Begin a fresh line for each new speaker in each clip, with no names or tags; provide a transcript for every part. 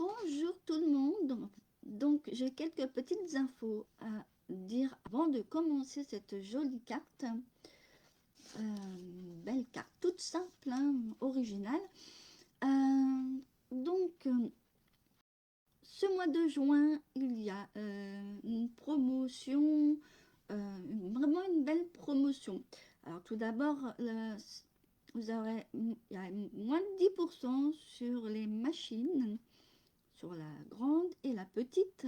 Bonjour tout le monde. Donc j'ai quelques petites infos à dire avant de commencer cette jolie carte. Belle carte, toute simple, hein, originale. Donc ce mois de juin, il y a une promotion, vraiment une belle promotion. Alors tout d'abord, vous aurez, il y a moins de 10% sur les machines, sur la grande et la petite,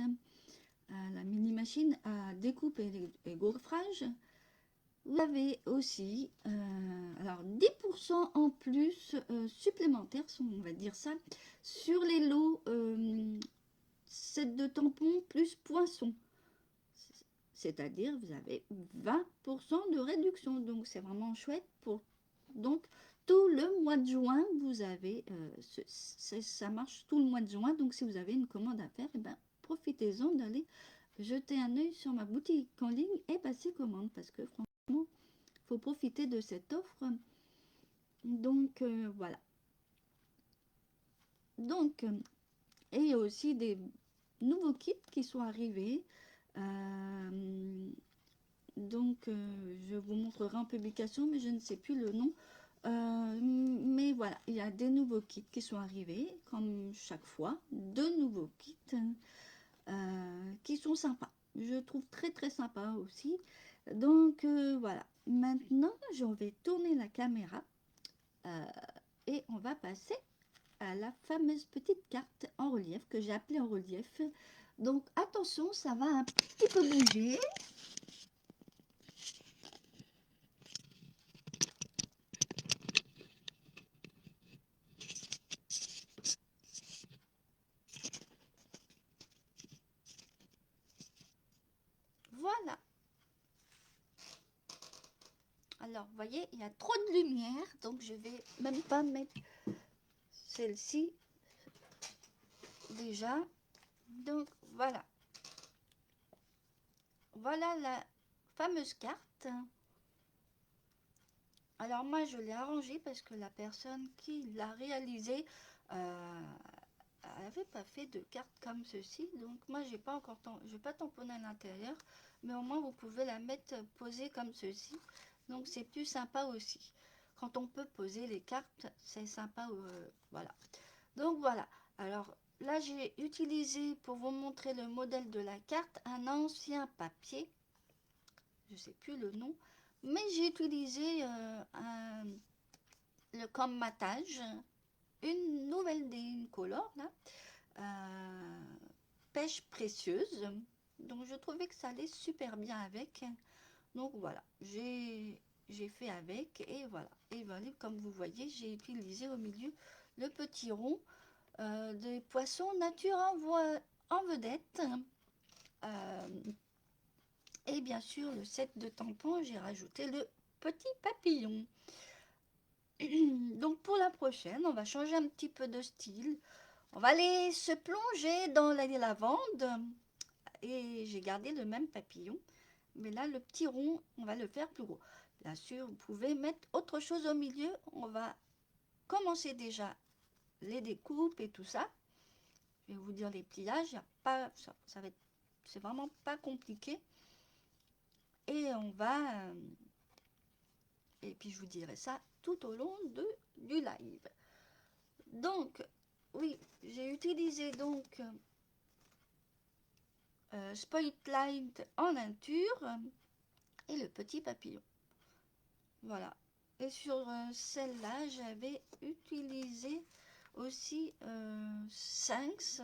la mini machine à découpe et gaufrage. Vous avez aussi alors 10% en plus supplémentaires, on va dire ça, sur les lots 7 de tampons plus poinçons. C'est-à-dire vous avez 20% de réduction. Donc c'est vraiment chouette. Donc tout le mois de juin, vous avez, ça marche tout le mois de juin. Donc si vous avez une commande à faire, profitez-en d'aller jeter un œil sur ma boutique en ligne et passer commande. Parce que franchement, il faut profiter de cette offre. Donc voilà. Donc, et il y a aussi des nouveaux kits qui sont arrivés. Donc, je vous montrerai en publication, mais je ne sais plus le nom. Mais voilà, il y a des nouveaux kits qui sont arrivés, comme chaque fois. Deux nouveaux kits qui sont sympas. Je trouve très très sympa aussi. Donc, voilà. Maintenant, je vais tourner la caméra et on va passer à la fameuse petite carte en relief que j'ai appelée en relief. Donc, attention, ça va un petit peu bouger. Voilà. Alors, vous voyez, il y a trop de lumière, donc je vais même pas mettre celle-ci déjà. Donc, voilà. Voilà la fameuse carte. Alors, moi, je l'ai arrangée parce que la personne qui l'a réalisée avait pas fait de carte comme ceci. Donc, moi, j'ai pas encore j'ai pas tamponné à l'intérieur, mais au moins, vous pouvez la mettre posée comme ceci. Donc, c'est plus sympa aussi. Quand on peut poser les cartes, c'est sympa. Voilà. Donc voilà, alors là j'ai utilisé pour vous montrer le modèle de la carte un ancien papier, je ne sais plus le nom, mais j'ai utilisé le comme matage, une nouvelle Décolor là, pêche précieuse, donc je trouvais que ça allait super bien avec, donc voilà, j'ai fait avec et voilà, comme vous voyez j'ai utilisé au milieu le petit rond des poissons nature en vedette. Euh, et bien sûr, le set de tampons, j'ai rajouté le petit papillon. Donc pour la prochaine, on va changer un petit peu de style. On va aller se plonger dans la lavande. Et j'ai gardé le même papillon. Mais là, le petit rond, on va le faire plus gros. Bien sûr, vous pouvez mettre autre chose au milieu. On va commencer déjà les découpes et tout ça. Je vais vous dire les pliages, y a pas, ça va être, c'est vraiment pas compliqué. Et on va, et puis je vous dirai ça tout au long du live. Donc, oui, j'ai utilisé donc Spotlight en nature et le petit papillon. Voilà. Et sur celle-là, j'avais utilisé aussi Sphinx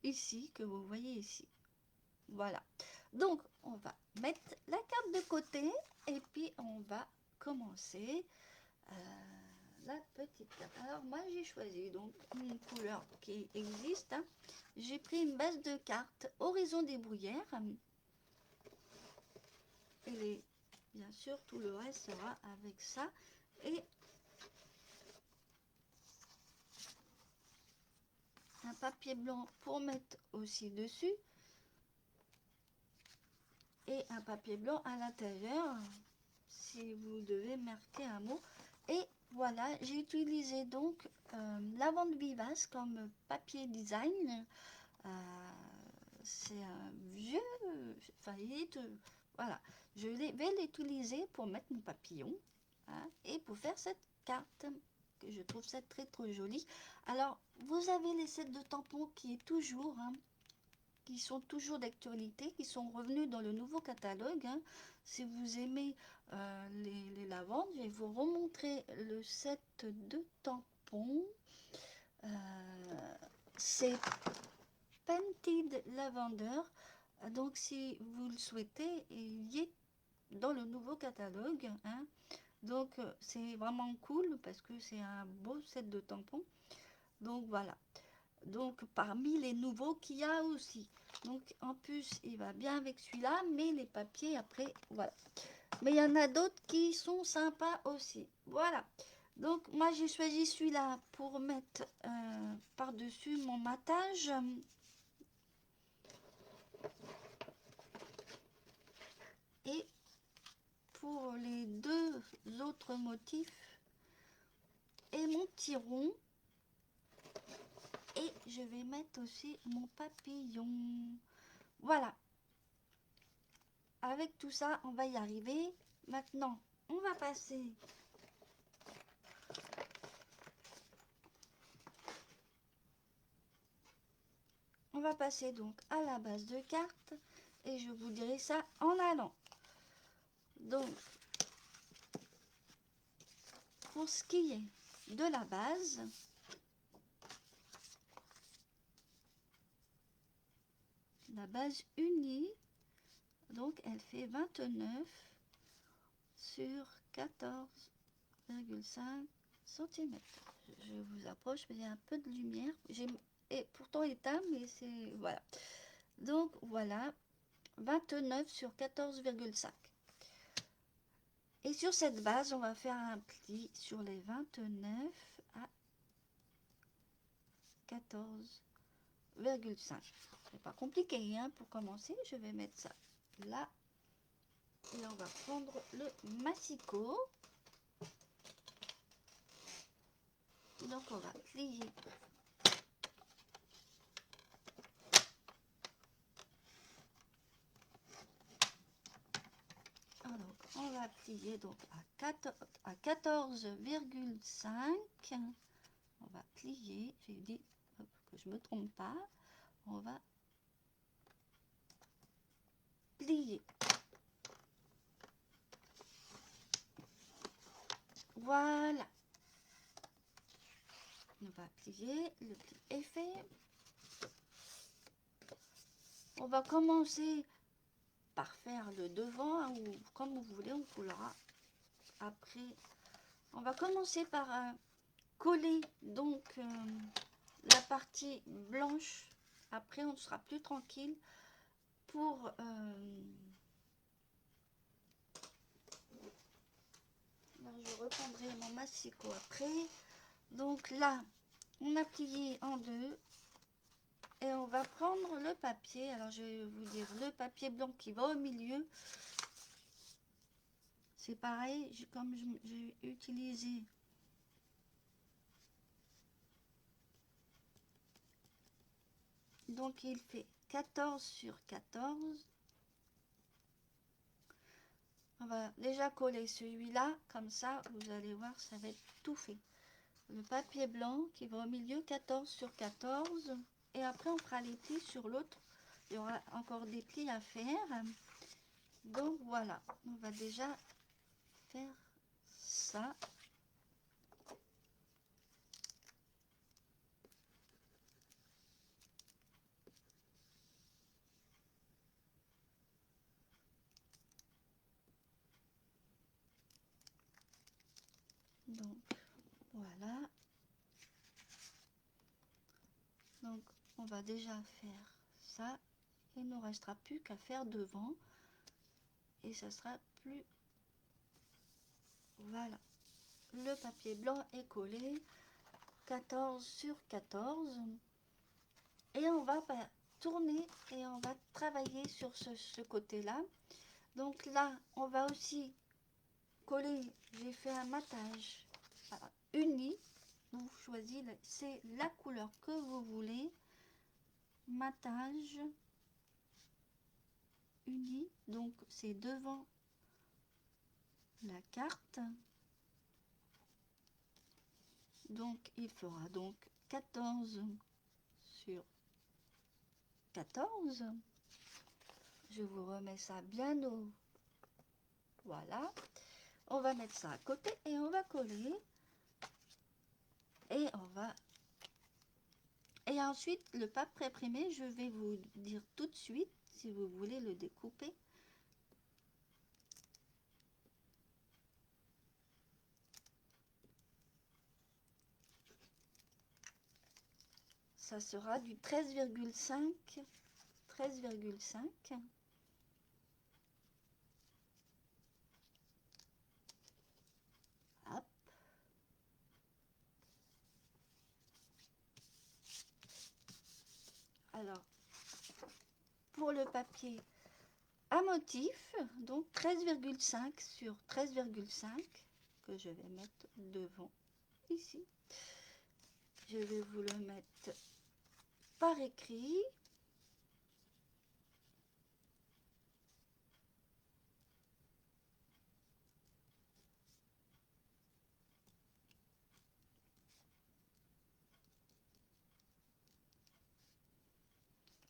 ici, que vous voyez ici. Voilà. Donc, on va mettre la carte de côté et puis on va commencer la petite carte. Alors, moi, j'ai choisi donc une couleur qui existe. Hein. J'ai pris une base de carte Horizon des bruyères. Et bien sûr, tout le reste sera avec ça. Et un papier blanc pour mettre aussi dessus. Et un papier blanc à l'intérieur si vous devez marquer un mot. Et voilà, j'ai utilisé donc Lavande Vivace comme papier design. Euh, c'est un vieux, enfin, voilà, vais l'utiliser pour mettre mon papillon, hein, et pour faire cette carte, que je trouve ça très très joli. Alors, vous avez les sets de tampons qui est toujours, hein, qui sont toujours d'actualité, qui sont revenus dans le nouveau catalogue, hein. Si vous aimez les lavandes, je vais vous remontrer le set de tampons. Euh, c'est Painted Lavender. Donc, si vous le souhaitez, il y est dans le nouveau catalogue, hein. Donc, c'est vraiment cool parce que c'est un beau set de tampons. Donc, voilà. Donc, parmi les nouveaux qu'il y a aussi. Donc, en plus, il va bien avec celui-là, mais les papiers, après, voilà. Mais il y en a d'autres qui sont sympas aussi. Voilà. Donc, moi, j'ai choisi celui-là pour mettre par-dessus mon matage. Et pour les deux autres motifs, et mon petit rond. Et je vais mettre aussi mon papillon. Voilà. Avec tout ça, on va y arriver. Maintenant, on va passer donc à la base de cartes et je vous dirai ça en allant. Donc, pour ce qui est de la base, unie, donc elle fait 29 sur 14,5 cm. Je vous approche, mais il y a un peu de lumière. Et pourtant éteint, mais c'est... Voilà. Donc, voilà. 29 sur 14,5. Et sur cette base, on va faire un pli sur les 29 à 14,5. C'est pas compliqué, hein, pour commencer. Je vais mettre ça là. Et on va prendre le massicot. Donc, on va plier. Donc, on va plier donc à 14,5. On va plier. J'ai dit que je me trompe pas. On va plier. Voilà. On va plier. Le pli est fait. On va commencer par faire le devant, hein, ou comme vous voulez, on coulera après. On va commencer par coller donc la partie blanche. Après, on sera plus tranquille pour alors, je reprendrai mon massicot après. Donc là, on a plié en deux et on va prendre le papier. Alors, je vais vous dire le papier blanc qui va au milieu. C'est pareil, comme j'ai utilisé donc il fait 14 sur 14. On va déjà coller celui-là, comme ça vous allez voir, ça va être tout fait. Le papier blanc qui va au milieu, 14 sur 14. Et après on fera les plis sur l'autre. Il y aura encore des plis à faire. Donc voilà, on va déjà faire ça. Donc voilà. Donc on va déjà faire ça. Il ne nous restera plus qu'à faire devant. Et ça sera plus... Voilà. Le papier blanc est collé. 14 sur 14. Et on va tourner et on va travailler sur ce côté-là. Donc là, on va aussi coller. J'ai fait un matage. Voilà. uni. Vous choisissez c'est la couleur que vous voulez. Matage uni. Donc c'est devant la carte. Donc il fera donc 14 sur 14. Je vous remets ça bien au... Voilà. On va mettre ça à côté et on va coller. Et on va... Et ensuite, le pape pré-imprimé, je vais vous dire tout de suite si vous voulez le découper. Ça sera du 13,5. 13,5. Hop. Alors, pour le papier à motif, donc 13,5 sur 13,5 que je vais mettre devant ici. Je vais vous le mettre par écrit.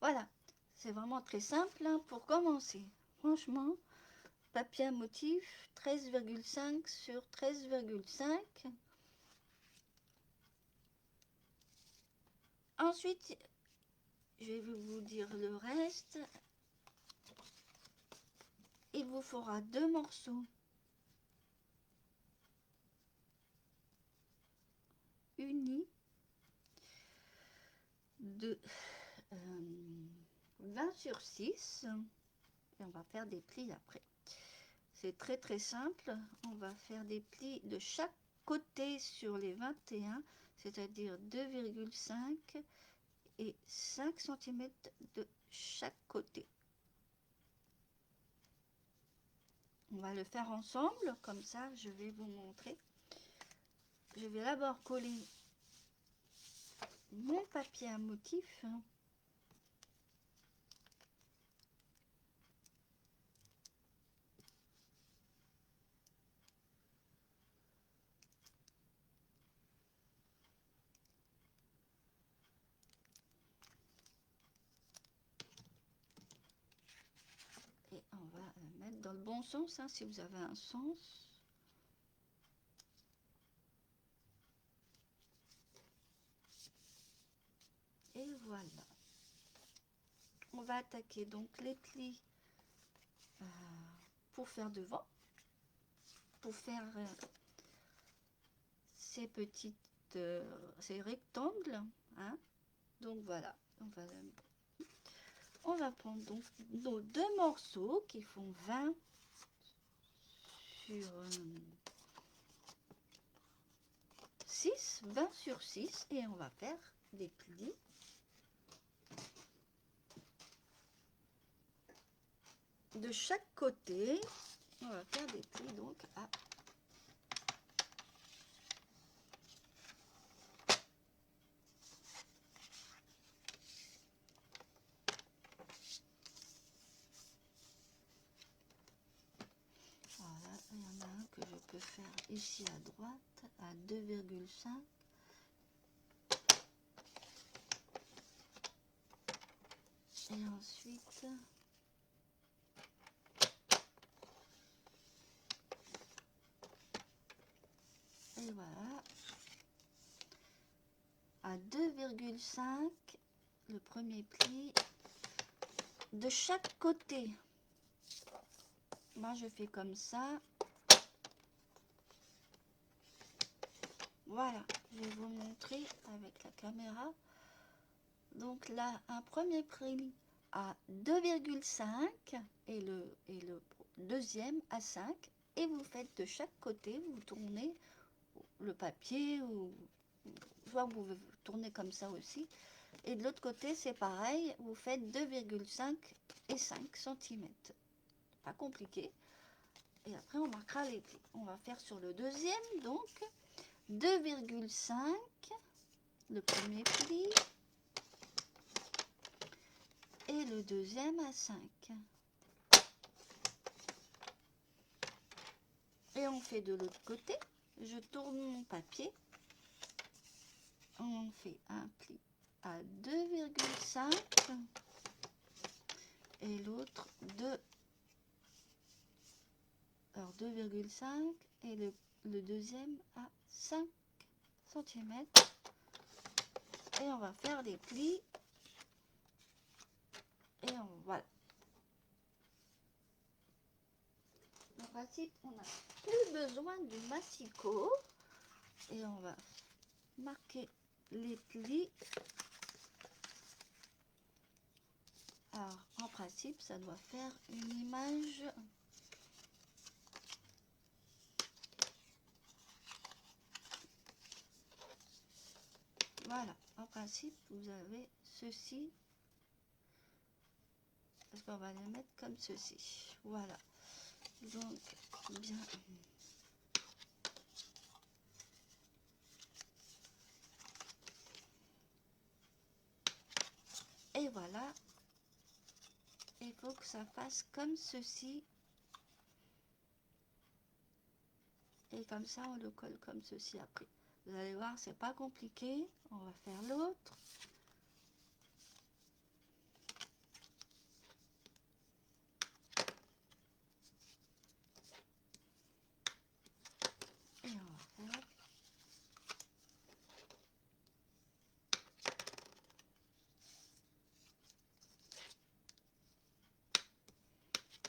Voilà, c'est vraiment très simple hein, pour commencer. Franchement, papier à motif 13,5 sur 13,5. Ensuite, je vais vous dire le reste. Il vous faudra 2 morceaux unis de 20 sur 6 et on va faire des plis après. C'est très très simple. On va faire des plis de chaque côté sur les 21, c'est-à-dire 2,5 et 5 cm de chaque côté. On va le faire ensemble, comme ça je vais vous montrer. Je vais d'abord coller mon papier à motif. Et on va mettre dans le bon sens, hein, si vous avez un sens. Et voilà. On va attaquer donc les plis pour faire devant, pour faire ces petites, ces rectangles. Hein. Donc voilà, on va prendre donc nos 2 morceaux qui font 20 sur 6, 20 sur 6 et on va faire des plis. De chaque côté, on va faire des plis donc à voilà, il y en a un que je peux faire ici à droite à 2,5. Et ensuite et voilà à 2,5 le premier pli de chaque côté. Moi je fais comme ça. Voilà, je vais vous montrer avec la caméra. Donc là, un premier pli à 2,5 et le deuxième à 5. Et vous faites de chaque côté, vous tournez le papier, ou soit vous tournez comme ça aussi. Et de l'autre côté, c'est pareil, vous faites 2,5 et 5 cm. Pas compliqué. Et après, on marquera les plis. On va faire sur le deuxième, donc 2,5 le premier pli et le deuxième à 5. Et on fait de l'autre côté. Je tourne mon papier. On fait un pli à 2,5 et l'autre 2. Alors 2,5 et le deuxième à 5 cm. Et on va faire les plis. Et voilà. En principe, on n'a plus besoin du massicot. Et on va marquer les plis. Alors, en principe, ça doit faire une image. Voilà, en principe, vous avez ceci. Parce qu'on va les mettre comme ceci. Voilà. Donc, bien. Et voilà. Il faut que ça fasse comme ceci. Et comme ça, on le colle comme ceci après. Vous allez voir, c'est pas compliqué. On va faire l'autre. Et on va faire.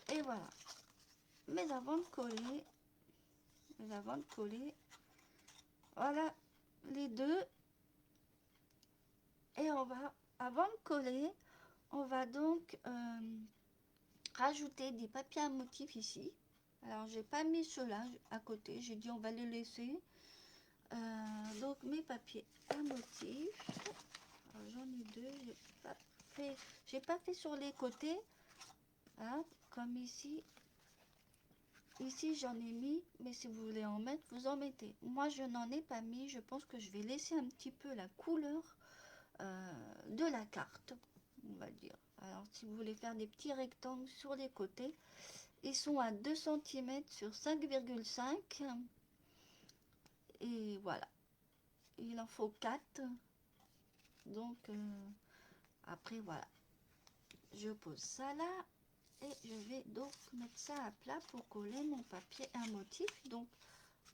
Et voilà. Mais avant de coller, voilà les deux. Et on va, avant de coller, on va donc rajouter des papiers à motif ici. Alors j'ai pas mis ceux-là à côté, j'ai dit on va les laisser. Donc mes papiers à motif, j'en ai deux, j'ai pas fait sur les côtés, hein, comme ici. Ici j'en ai mis, mais si vous voulez en mettre, vous en mettez. Moi je n'en ai pas mis, je pense que je vais laisser un petit peu la couleur de la carte, on va dire. Alors si vous voulez faire des petits rectangles sur les côtés, ils sont à 2 cm sur 5,5 et voilà, il en faut 4. Donc après voilà, je pose ça là et je vais donc mettre ça à plat pour coller mon papier un motif. Donc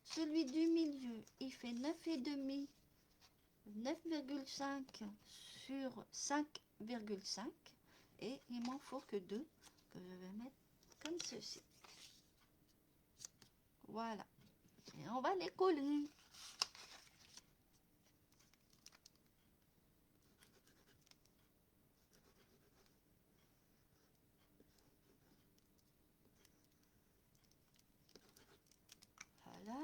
celui du milieu il fait 9,5 9,5 sur 5,5 et il m'en faut que 2 que je vais mettre comme ceci. Voilà, et on va les coller. Voilà.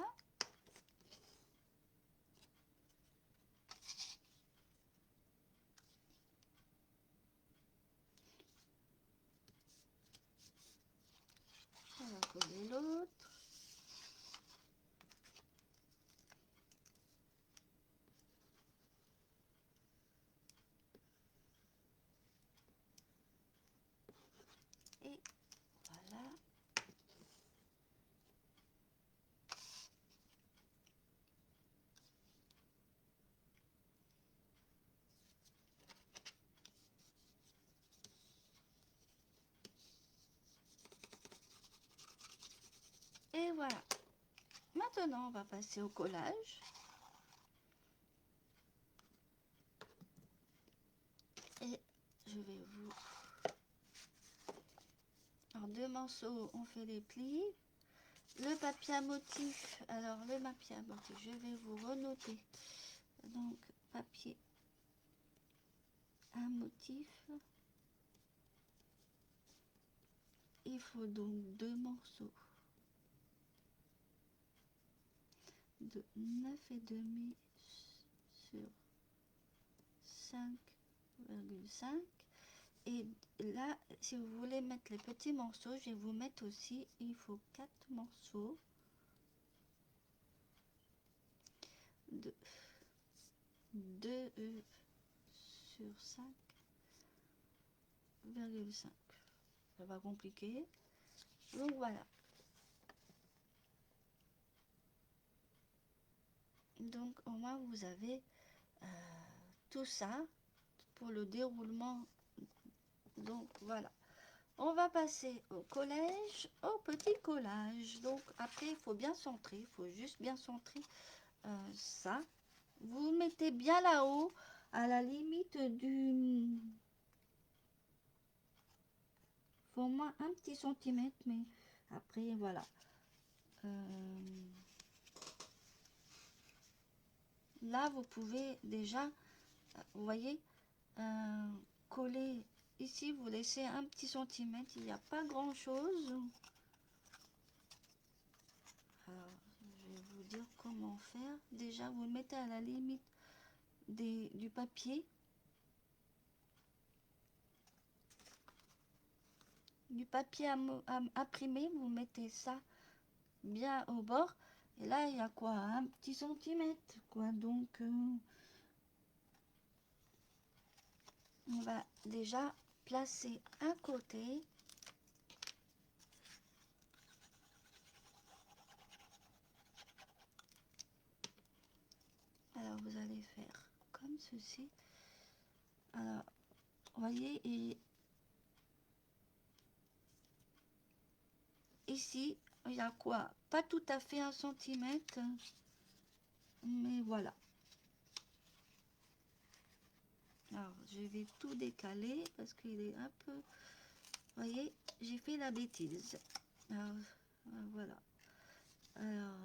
On va coller l'autre. Et voilà. Et voilà. Maintenant, on va passer au collage. Et je vais vous... Alors, deux morceaux, on fait les plis. Le papier à motif. Alors, le papier à motif, je vais vous renoter. Donc, papier à motif. Il faut donc deux morceaux de 9,5 sur 5,5. Et là, si vous voulez mettre les petits morceaux, je vais vous mettre aussi, il faut 4 morceaux. 2 sur 5,5. Ça va compliquer. Donc voilà. Donc au moins vous avez tout ça pour le déroulement. Donc voilà. On va passer au collège, au petit collage. Donc après, il faut bien centrer. Il faut juste bien centrer ça. Vous mettez bien là-haut, à la limite du... faut au moins un petit centimètre, mais après, voilà. Là, vous pouvez déjà, vous voyez, coller ici. Vous laissez un petit centimètre. Il n'y a pas grand-chose. Alors, je vais vous dire comment faire. Déjà, vous le mettez à la limite du papier. Du papier à imprimer, vous mettez ça bien au bord. Et là, il y a quoi? Un petit centimètre, quoi. Donc, on va déjà placer un côté. Alors, vous allez faire comme ceci. Alors, vous voyez, et ici, il y a quoi? Pas tout à fait un centimètre, mais voilà. Alors, je vais tout décaler parce qu'il est un peu... Vous voyez, j'ai fait la bêtise. Alors, voilà. Alors,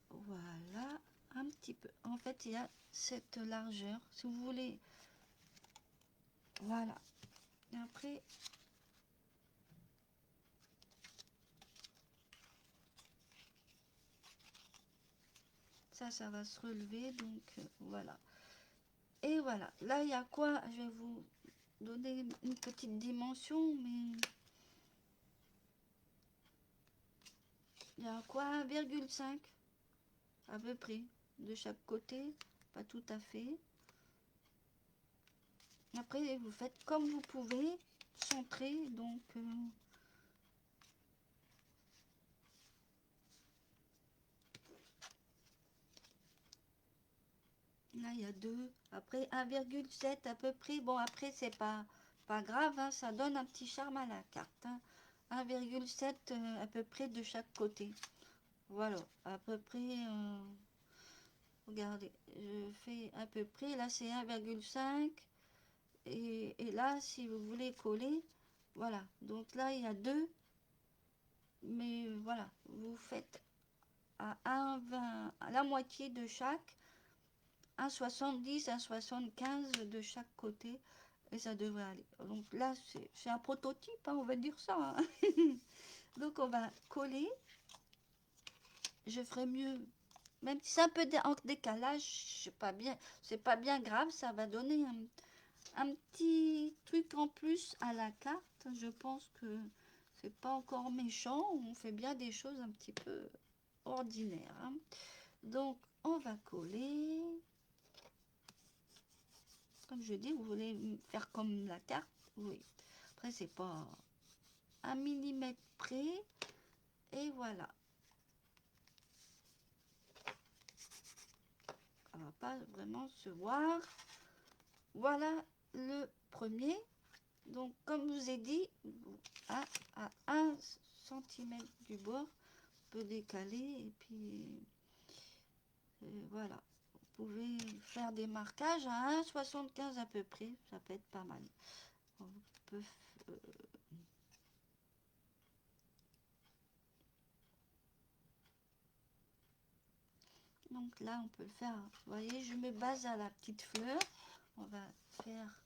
voilà. Un petit peu. En fait, il y a cette largeur. Si vous voulez... Voilà. Et après... Ça va se relever. Donc, voilà. Et voilà. Là, il y a quoi? Je vais vous donner une petite dimension, mais... Il y a quoi? 1,5 à peu près de chaque côté. Pas tout à fait. Après, vous faites comme vous pouvez. Centrer, donc... là, il y a 2. Après, 1,7 à peu près. Bon, après, c'est pas grave. Hein, ça donne un petit charme à la carte. Hein. 1,7 à peu près de chaque côté. Voilà, à peu près... regardez, je fais à peu près. Là, c'est 1,5. Et là, si vous voulez coller, voilà. Donc là, il y a 2. Mais voilà, vous faites à 1,20, à la moitié de chaque. 1,70, 1,75 de chaque côté. Et ça devrait aller. Donc là, c'est un prototype, hein, on va dire ça. Hein. Donc on va coller. Je ferai mieux. Même si c'est un peu en décalage, c'est pas bien grave. Ça va donner un petit truc en plus à la carte. Je pense que c'est pas encore méchant. On fait bien des choses un petit peu ordinaires. Hein. Donc on va coller. Comme je dis, vous voulez faire comme la carte, oui. Après, c'est pas 1 millimètre près. Et voilà. Ça va pas vraiment se voir. Voilà le premier. Donc, comme je vous ai dit, à 1 centimètre du bord, on peut décaler. Et puis, voilà. Vous pouvez faire des marquages à 1,75 à peu près. Ça peut être pas mal. On peut... Donc là, on peut le faire. Vous voyez, je me base à la petite fleur. On va faire...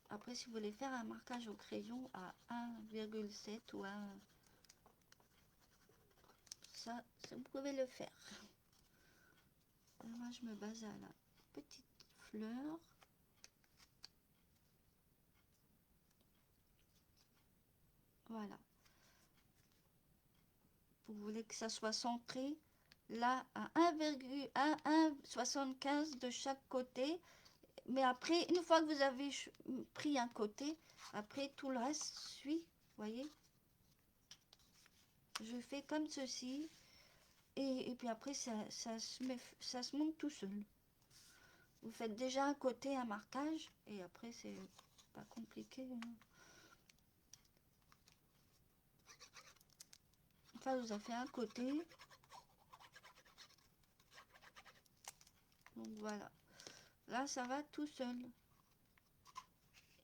Après, si vous voulez faire un marquage au crayon à 1,7 ou 1... Ça, vous pouvez le faire. Moi, je me base à la petite fleur. Voilà. Vous voulez que ça soit centré. là à 1,75 de chaque côté. Mais après, une fois que vous avez pris un côté, après tout le reste suit. Voyez, je fais comme ceci. Et puis après, ça se monte tout seul. Vous faites déjà un côté, un marquage. Et après, c'est pas compliqué, hein. Enfin, vous avez fait un côté. Donc voilà. Là, ça va tout seul.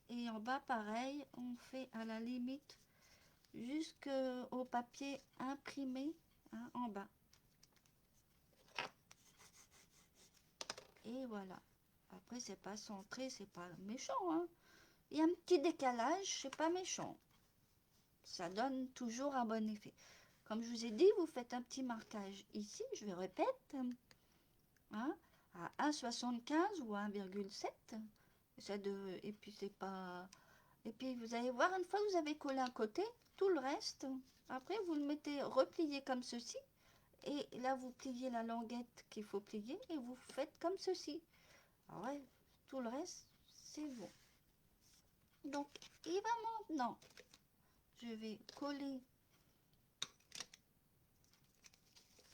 Et en bas, pareil, on fait à la limite jusqu'au papier imprimé, hein, en bas. Et voilà. Après, c'est pas centré, c'est pas méchant, hein. Il y a un petit décalage, c'est pas méchant. Ça donne toujours un bon effet. Comme je vous ai dit, vous faites un petit marquage ici, je répète, hein, à 1,75 ou 1,7. Et puis c'est pas. Et puis vous allez voir, une fois que vous avez collé un côté, tout le reste, après vous le mettez replié comme ceci. Et là, vous pliez la languette qu'il faut plier et vous faites comme ceci. Alors ouais, tout le reste, c'est bon. Donc, il va maintenant, je vais coller.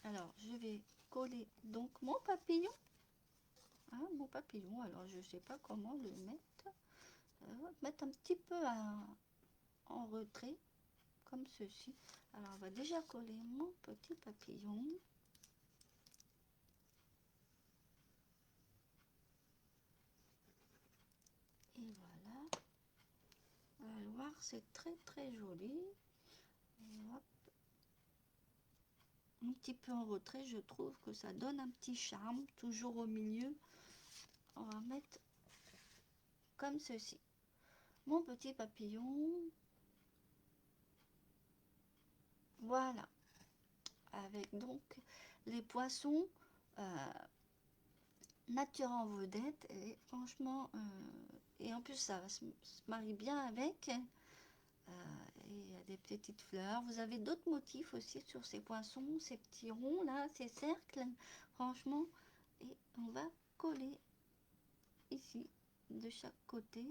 Alors, je vais coller donc mon papillon. Hein, mon papillon, alors je ne sais pas comment le mettre. Mettre un petit peu en retrait, comme ceci. Alors, on va déjà coller mon petit papillon. Et voilà. Vous allez voir, c'est très très joli. Et hop. Un petit peu en retrait, je trouve que ça donne un petit charme, toujours au milieu. On va mettre comme ceci. Mon petit papillon. Voilà. Avec donc les poissons nature en vedette. Et franchement, et en plus ça se marie bien avec. Et il y a des petites fleurs. Vous avez d'autres motifs aussi sur ces poissons, ces petits ronds là, ces cercles. Franchement, et on va coller ici de chaque côté.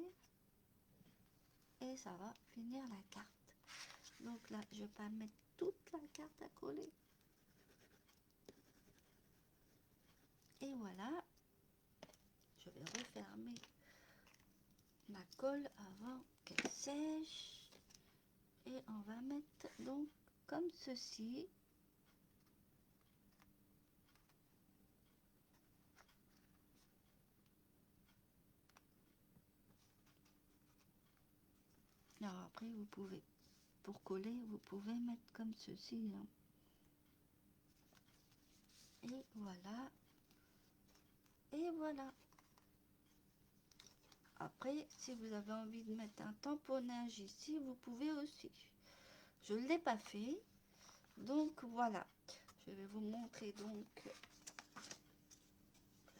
Et ça va finir la carte. Donc là, je vais pas mettre toute la carte à coller. Et voilà. Je vais refermer ma colle avant qu'elle sèche. Et on va mettre donc comme ceci. Alors après, vous pouvez, pour coller, vous pouvez mettre comme ceci, hein. Et voilà. Et voilà. Après, si vous avez envie de mettre un tamponnage ici, vous pouvez aussi. Je ne l'ai pas fait. Donc voilà. Je vais vous montrer donc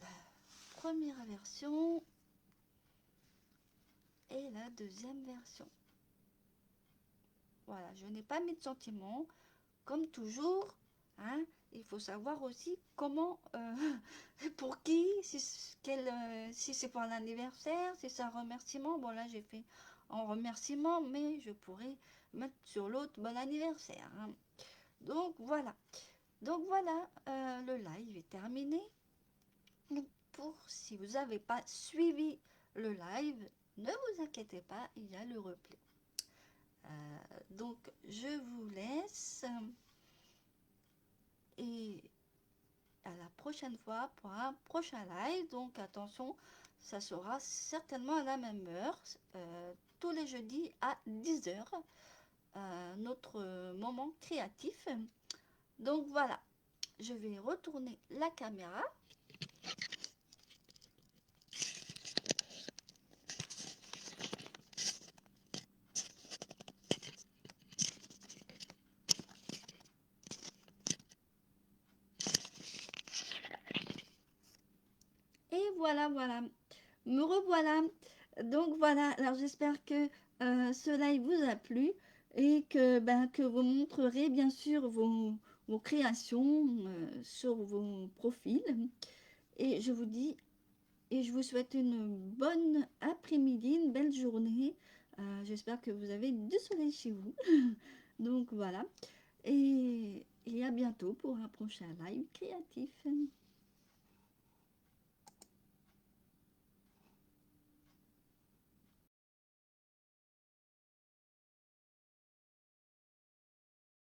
la première version et la deuxième version. Voilà, je n'ai pas mis de sentiments. Comme toujours, hein, il faut savoir aussi comment, pour qui, si c'est pour un anniversaire, si c'est un remerciement. Bon là j'ai fait en remerciement, mais je pourrais mettre sur l'autre bon anniversaire, hein. Donc voilà. Donc voilà, le live est terminé. Pour si vous n'avez pas suivi le live, ne vous inquiétez pas, il y a le replay. Donc je vous laisse et à la prochaine fois pour un prochain live. Donc attention, ça sera certainement à la même heure, tous les jeudis à 10h, notre moment créatif. Donc voilà, je vais retourner la caméra. Et voilà, voilà, me revoilà. Donc voilà, alors j'espère que ce live vous a plu et que vous montrerez bien sûr vos créations sur vos profils. Et je vous dis, et je vous souhaite une bonne après-midi, une belle journée. J'espère que vous avez du soleil chez vous. Donc voilà. Et à bientôt pour un prochain live créatif.